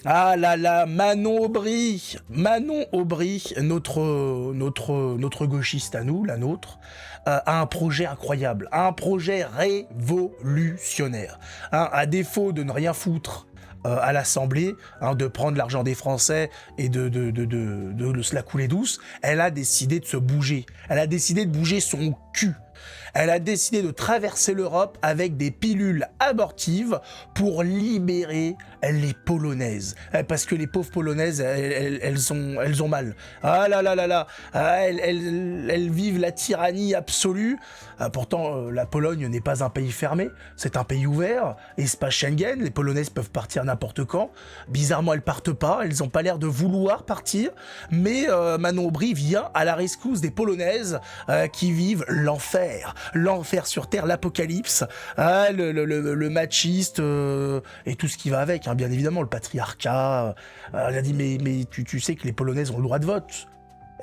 Ah là là, Manon Aubry, Manon Aubry, notre gauchiste à nous, la nôtre, a un projet incroyable, un projet révolutionnaire. Hein, à défaut de ne rien foutre à l'Assemblée, hein, de prendre l'argent des Français et de se la couler douce, elle a décidé de se bouger. Elle a décidé de bouger son cul. Elle a décidé de traverser l'Europe avec des pilules abortives pour libérer les Polonaises. Parce que les pauvres Polonaises, elles ont mal. Ah là là là là, elles vivent la tyrannie absolue. Pourtant, la Pologne n'est pas un pays fermé, c'est un pays ouvert, espace Schengen, les Polonaises peuvent partir n'importe quand. Bizarrement, elles partent pas, elles ont pas l'air de vouloir partir, mais Manon Aubry vient à la rescousse des Polonaises qui vivent l'enfer. L'enfer sur Terre, l'apocalypse, le machiste et tout ce qui va avec, hein, bien évidemment, le patriarcat. Elle a dit, mais tu sais que les Polonaises ont le droit de vote.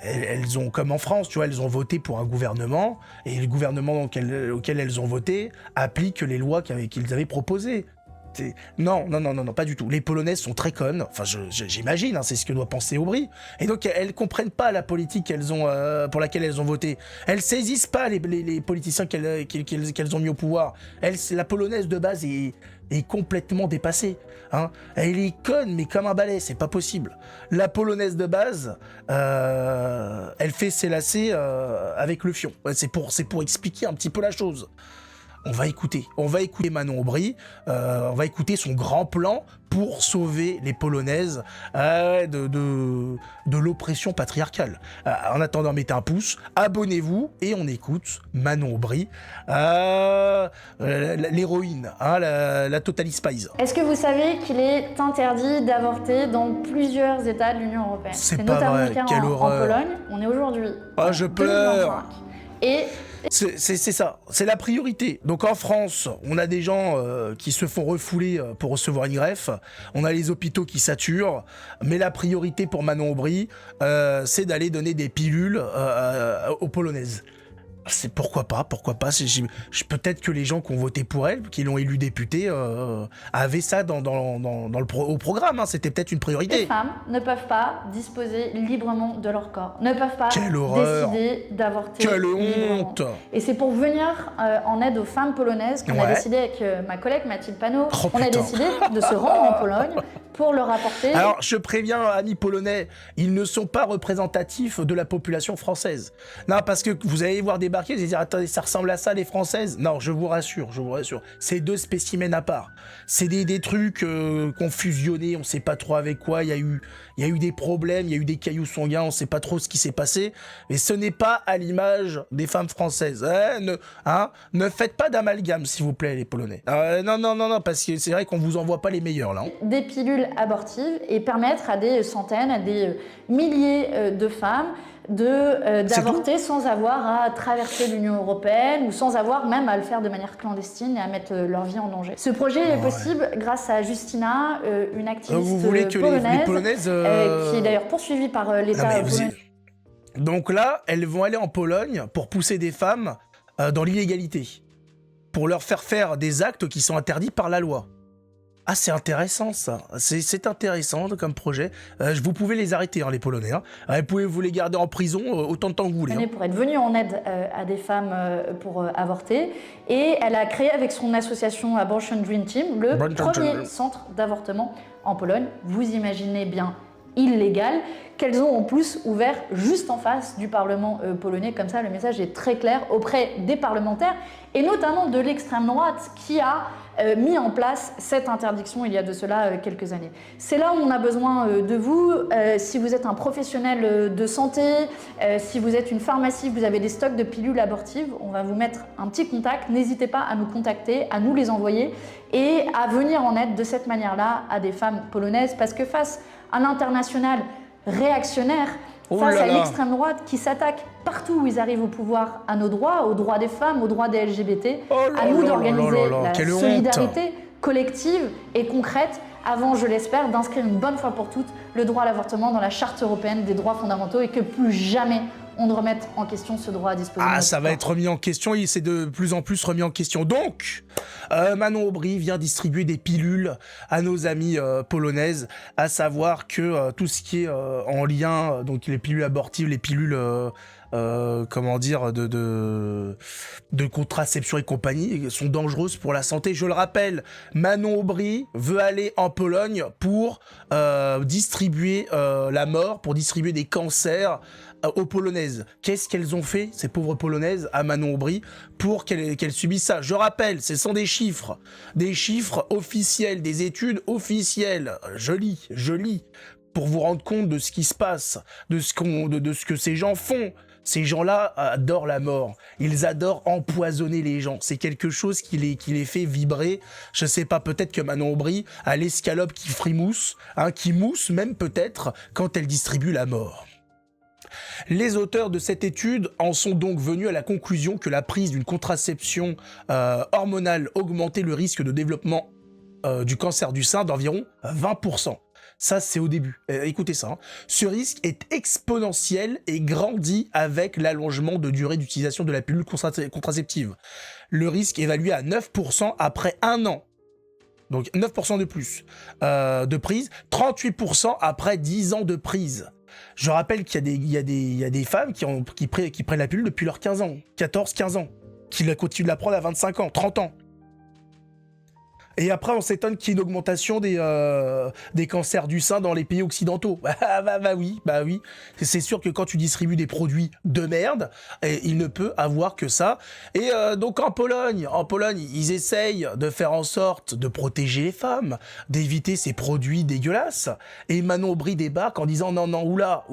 Elles ont, comme en France, tu vois, elles ont voté pour un gouvernement, et le gouvernement auquel elles ont voté applique les lois qu'ils avaient proposées. Non, pas du tout. Les Polonaises sont très connes, enfin j'imagine, hein, c'est ce que doit penser Aubry. Et donc elles comprennent pas la politique pour laquelle elles ont voté. Elles saisissent pas les politiciens qu'elles ont mis au pouvoir. La Polonaise de base est complètement dépassée. Hein. Elle est conne, mais comme un balai, c'est pas possible. La Polonaise de base, elle fait ses lacets avec le fion. C'est pour expliquer un petit peu la chose. On va écouter Manon Aubry, on va écouter son grand plan pour sauver les Polonaises de l'oppression patriarcale. En attendant, mettez un pouce, abonnez-vous et on écoute Manon Aubry, l'héroïne, hein, la Totally Spies. Est-ce que vous savez qu'il est interdit d'avorter dans plusieurs États de l'Union européenne? C'est pas vrai, quelle horreur. En Pologne, on est aujourd'hui. Ah, je pleure. Et c'est ça, c'est la priorité. Donc en France, on a des gens qui se font refouler pour recevoir une greffe, on a les hôpitaux qui saturent, mais la priorité pour Manon Aubry, c'est d'aller donner des pilules aux Polonaises. C'est pourquoi pas. Peut-être que les gens qui ont voté pour elle, qui l'ont élue députée, avaient ça au programme. Hein, c'était peut-être une priorité. Les femmes ne peuvent pas disposer librement de leur corps, ne peuvent pas décider d'avorter. Quelle honte! Et c'est pour venir en aide aux femmes polonaises qu'on a décidé avec ma collègue Mathilde Panot, on a décidé de se rendre en Pologne pour leur apporter... Alors, je préviens, amis polonais, ils ne sont pas représentatifs de la population française. Non, parce que vous allez voir débarquer, vous allez dire, attendez, ça ressemble à ça, les Françaises? Non, je vous rassure. C'est deux spécimens à part. C'est des trucs qu'on fusionnait, on sait pas trop avec quoi, il y a eu des problèmes, il y a eu des cailloux sanguins, on sait pas trop ce qui s'est passé, mais ce n'est pas à l'image des femmes françaises. Ne faites pas d'amalgame, s'il vous plaît, les Polonais. Non, parce que c'est vrai qu'on vous envoie pas les meilleurs, là. Hein. Des pilules abortives et permettre à des centaines, à des milliers de femmes d'avorter sans avoir à traverser l'Union européenne ou sans avoir même à le faire de manière clandestine et à mettre leur vie en danger. Ce projet est possible grâce à Justina, une activiste polonaise, qui est d'ailleurs poursuivie par l'État polonais. Donc là, elles vont aller en Pologne pour pousser des femmes dans l'illégalité, pour leur faire des actes qui sont interdits par la loi. Ah, c'est intéressant ça, c'est intéressant comme projet. Vous pouvez les arrêter, hein, les Polonais. Hein. Vous pouvez vous les garder en prison autant de temps que vous voulez. Hein. Pour être venue en aide à des femmes pour avorter. Et elle a créé avec son association Abortion Dream Team le premier centre d'avortement en Pologne. Vous imaginez bien, illégal, qu'elles ont en plus ouvert juste en face du Parlement polonais. Comme ça, le message est très clair auprès des parlementaires et notamment de l'extrême droite qui a mis en place cette interdiction il y a de cela quelques années. C'est là où on a besoin de vous. Si vous êtes un professionnel de santé, si vous êtes une pharmacie, vous avez des stocks de pilules abortives, on va vous mettre un petit contact. N'hésitez pas à nous contacter, à nous les envoyer et à venir en aide de cette manière-là à des femmes polonaises parce que face à l'international réactionnaire, face à l'extrême droite qui s'attaque partout où ils arrivent au pouvoir à nos droits, aux droits des femmes, aux droits des LGBT, à nous d'organiser la solidarité collective et concrète avant, je l'espère, d'inscrire une bonne fois pour toutes le droit à l'avortement dans la Charte européenne des droits fondamentaux et que plus jamais on doit remettre en question ce droit à disposer de notre Ça va corps. être remis en question, et c'est de plus en plus remis en question. Donc, Manon Aubry vient distribuer des pilules à nos amies polonaises, à savoir que tout ce qui est en lien, donc les pilules abortives, les pilules... comment dire, de contraception et compagnie, sont dangereuses pour la santé. Je le rappelle, Manon Aubry veut aller en Pologne pour distribuer la mort, pour distribuer des cancers aux Polonaises. Qu'est-ce qu'elles ont fait, ces pauvres Polonaises, à Manon Aubry, pour qu'elles subissent ça? Je rappelle, ce sont des chiffres officiels, des études officielles. Je lis, pour vous rendre compte de ce qui se passe, de ce que ces gens font. Ces gens-là adorent la mort. Ils adorent empoisonner les gens. C'est quelque chose qui les fait vibrer. Je sais pas, peut-être que Manon Aubry a l'escalope qui frimousse, qui mousse même peut-être quand elle distribue la mort. Les auteurs de cette étude en sont donc venus à la conclusion que la prise d'une contraception hormonale augmentait le risque de développement du cancer du sein d'environ 20%. Ça, c'est au début. Écoutez ça. Hein. Ce risque est exponentiel et grandit avec l'allongement de durée d'utilisation de la pilule contraceptive. Le risque est évalué à 9% après 1 an. Donc 9% de plus de prise, 38% après 10 ans de prise. Je rappelle qu'il y a des femmes qui prennent la pilule depuis leurs 15 ans, 14-15 ans, qui continuent de la prendre à 25 ans, 30 ans. Et après, on s'étonne qu'il y ait une augmentation des cancers du sein dans les pays occidentaux. Bah oui. C'est sûr que quand tu distribues des produits de merde, il ne peut avoir que ça. Et donc en Pologne, ils essayent de faire en sorte de protéger les femmes, d'éviter ces produits dégueulasses. Et Manon Aubry débarque en disant non, oula,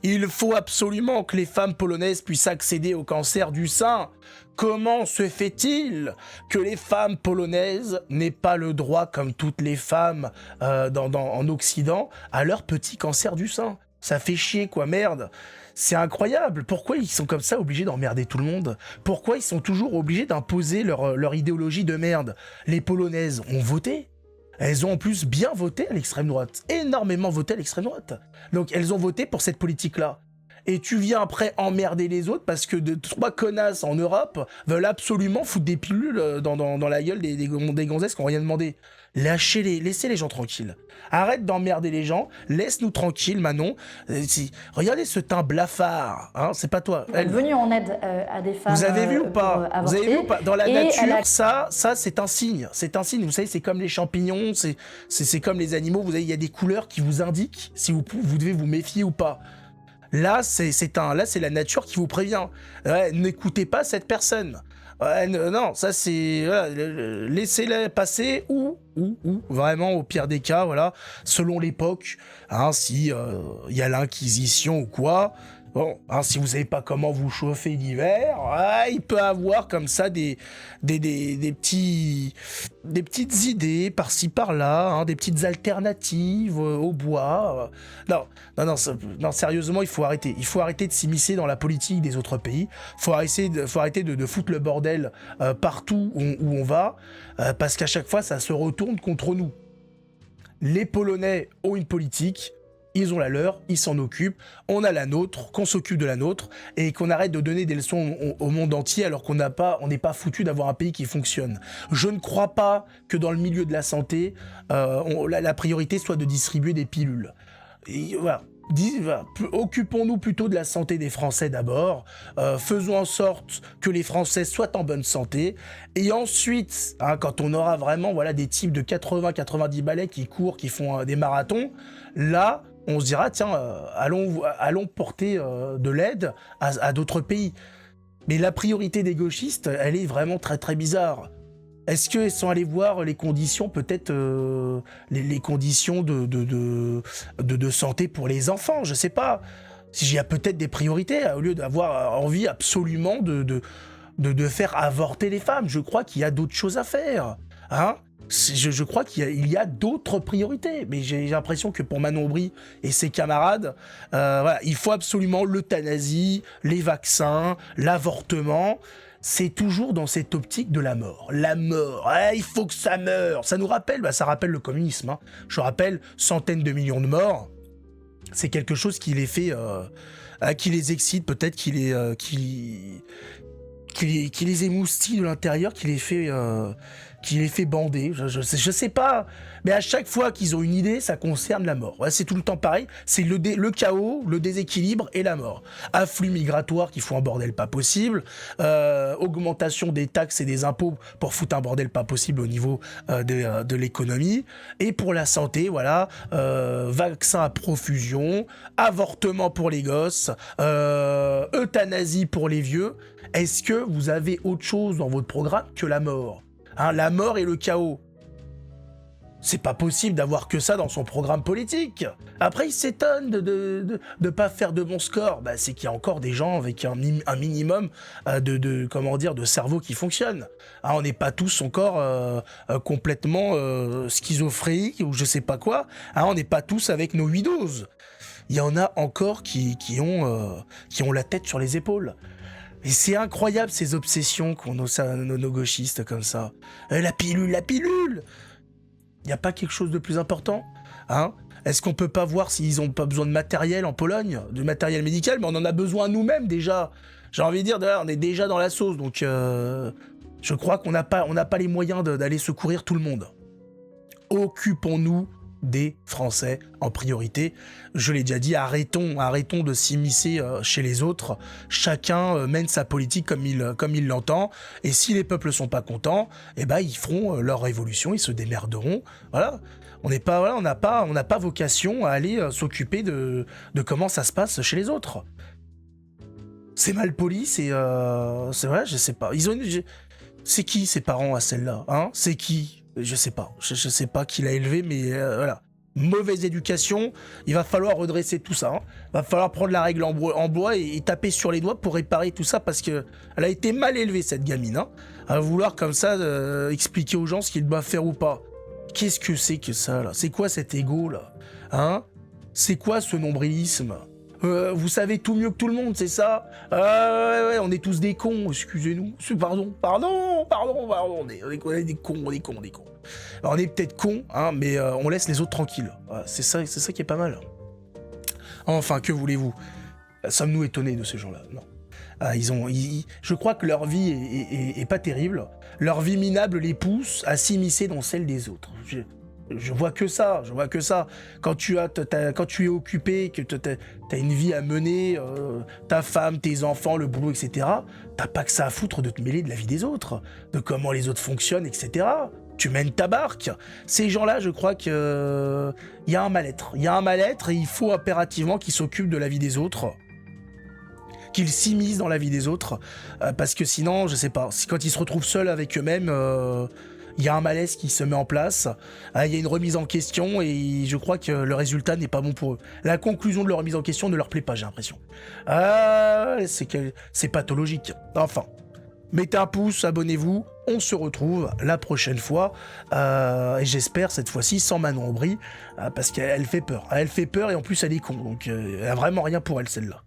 il faut absolument que les femmes polonaises puissent accéder au cancer du sein. Comment se fait-il que les femmes polonaises n'aient pas le droit, comme toutes les femmes en Occident, à leur petit cancer du sein? Ça fait chier, quoi, merde. C'est incroyable. Pourquoi ils sont comme ça obligés d'emmerder tout le monde? Pourquoi ils sont toujours obligés d'imposer leur idéologie de merde? Les Polonaises ont voté. Elles ont en plus bien voté à l'extrême droite. Énormément voté à l'extrême droite. Donc elles ont voté pour cette politique-là. Et tu viens après emmerder les autres parce que 3 connasses en Europe veulent absolument foutre des pilules dans la gueule des gonzesses qui n'ont rien demandé. Laissez les gens tranquilles. Arrête d'emmerder les gens, laisse-nous tranquilles, Manon. Regardez ce teint blafard, hein, c'est pas toi. Elle est venue en aide à des femmes. Vous avez vu ou pas? Vous avez vu ou pas? Dans la nature, ça c'est un signe. C'est un signe. Vous savez, c'est comme les champignons, c'est comme les animaux. Vous savez, il y a des couleurs qui vous indiquent si vous devez vous méfier ou pas. Là, c'est la nature qui vous prévient. N'écoutez pas cette personne. Non, ça c'est... laissez-la passer ou, vraiment, au pire des cas, voilà, selon l'époque, hein, si y a l'Inquisition ou quoi... Bon, hein, si vous savez pas comment vous chauffer l'hiver, il peut avoir comme ça des petites idées par-ci par-là, hein, des petites alternatives au bois. Non, sérieusement, il faut arrêter. Il faut arrêter de s'immiscer dans la politique des autres pays. Faut arrêter de foutre le bordel partout où on va, parce qu'à chaque fois, ça se retourne contre nous. Les Polonais ont une politique. Ils ont la leur, ils s'en occupent, on a la nôtre, qu'on s'occupe de la nôtre, et qu'on arrête de donner des leçons au monde entier alors qu'on n'est pas foutu d'avoir un pays qui fonctionne. Je ne crois pas que dans le milieu de la santé, la priorité soit de distribuer des pilules. Et voilà. Occupons-nous plutôt de la santé des Français d'abord, faisons en sorte que les Français soient en bonne santé, et ensuite, hein, quand on aura vraiment des types de 80-90 balais qui courent, qui font des marathons, là, on se dira, tiens, allons porter de l'aide à d'autres pays. Mais la priorité des gauchistes, elle est vraiment très très bizarre. Est-ce qu'ils sont allés voir les conditions, peut-être les conditions de santé pour les enfants? Je sais pas. Il y a peut-être des priorités, au lieu d'avoir envie absolument de faire avorter les femmes. Je crois qu'il y a d'autres choses à faire. Hein? Je crois qu'il y a d'autres priorités, mais j'ai l'impression que pour Manon Aubry et ses camarades, il faut absolument l'euthanasie, les vaccins, l'avortement. C'est toujours dans cette optique de la mort. La mort, il faut que ça meure. Ça nous rappelle, ça rappelle le communisme. Hein. Je rappelle, centaines de millions de morts. C'est quelque chose qui les fait qui les excite, peut-être qui les émoustille de l'intérieur, qui les fait bander. Je sais pas, mais à chaque fois qu'ils ont une idée, ça concerne la mort. Ouais, c'est tout le temps pareil, c'est le chaos, le déséquilibre et la mort. Afflux migratoire qui fout un bordel pas possible, augmentation des taxes et des impôts pour foutre un bordel pas possible au niveau de l'économie, et pour la santé, voilà, vaccins à profusion, avortement pour les gosses, euthanasie pour les vieux. Est-ce que vous avez autre chose dans votre programme que la mort ? La mort et le chaos. C'est pas possible d'avoir que ça dans son programme politique. Après, il s'étonne de pas faire de bons scores. C'est qu'il y a encore des gens avec un minimum de cerveau qui fonctionne. On n'est pas tous encore complètement schizophréniques ou je sais pas quoi. On n'est pas tous avec nos 8 doses. Il y en a encore qui ont la tête sur les épaules. Et c'est incroyable ces obsessions qu'ont nos gauchistes comme ça. La pilule, la pilule. Y a pas quelque chose de plus important ? Est-ce qu'on peut pas voir s'ils ont pas besoin de matériel en Pologne, de matériel médical, mais on en a besoin nous-mêmes déjà. J'ai envie de dire, on est déjà dans la sauce, donc je crois qu'on n'a pas les moyens d'aller secourir tout le monde. Occupons-nous des Français en priorité. Je l'ai déjà dit, arrêtons de s'immiscer chez les autres. Chacun mène sa politique comme il l'entend. Et si les peuples sont pas contents, ils feront leur révolution, ils se démerderont. Voilà. On n'a pas vocation à aller s'occuper de comment ça se passe chez les autres. C'est mal poli, c'est vrai, je sais pas. C'est qui ses parents à celle-là, C'est qui ? Je sais pas. Je sais pas qui l'a élevé, mais voilà. Mauvaise éducation, il va falloir redresser tout ça. Va falloir prendre la règle en bois et taper sur les doigts pour réparer tout ça parce que elle a été mal élevée cette gamine. À vouloir comme ça expliquer aux gens ce qu'ils doivent faire ou pas. Qu'est-ce que c'est que ça là ? C'est quoi cet ego là ? C'est quoi ce nombrilisme ? Vous savez tout mieux que tout le monde, c'est ça ? Ouais, on est tous des cons, excusez-nous. Pardon, on est des cons. Alors, on est peut-être cons, mais on laisse les autres tranquilles. C'est ça qui est pas mal. Enfin, que voulez-vous ? Sommes-nous étonnés de ces gens-là ? Non. Je crois que leur vie est pas terrible. Leur vie minable les pousse à s'immiscer dans celle des autres. Je vois que ça. Quand tu es occupé, que t'as une vie à mener, ta femme, tes enfants, le boulot, etc., t'as pas que ça à foutre de te mêler de la vie des autres, de comment les autres fonctionnent, etc. Tu mènes ta barque. Ces gens-là, je crois que y a un mal-être. Et il faut impérativement qu'ils s'occupent de la vie des autres, qu'ils s'immiscent dans la vie des autres, parce que sinon, je sais pas, quand ils se retrouvent seuls avec eux-mêmes, il y a un malaise qui se met en place, il y a une remise en question et je crois que le résultat n'est pas bon pour eux. La conclusion de leur remise en question ne leur plaît pas, j'ai l'impression. C'est pathologique. Enfin, mettez un pouce, abonnez-vous, on se retrouve la prochaine fois, et j'espère cette fois-ci sans Manon Aubry, parce qu'elle fait peur. Elle fait peur et en plus elle est con, donc elle a vraiment rien pour elle celle-là.